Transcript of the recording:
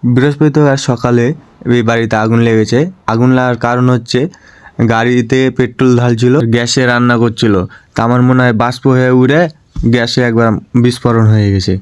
বৃহস্পতিবার সকালে এই বাড়িতে আগুন লেগেছে। আগুন লাগার কারণ হচ্ছে গাড়িতে পেট্রোল ঢালছিল, গ্যাসে রান্না করছিল। তা আমার মনে হয় বাষ্প হয়ে উড়ে গ্যাসে একবার বিস্ফোরণ হয়ে গেছে।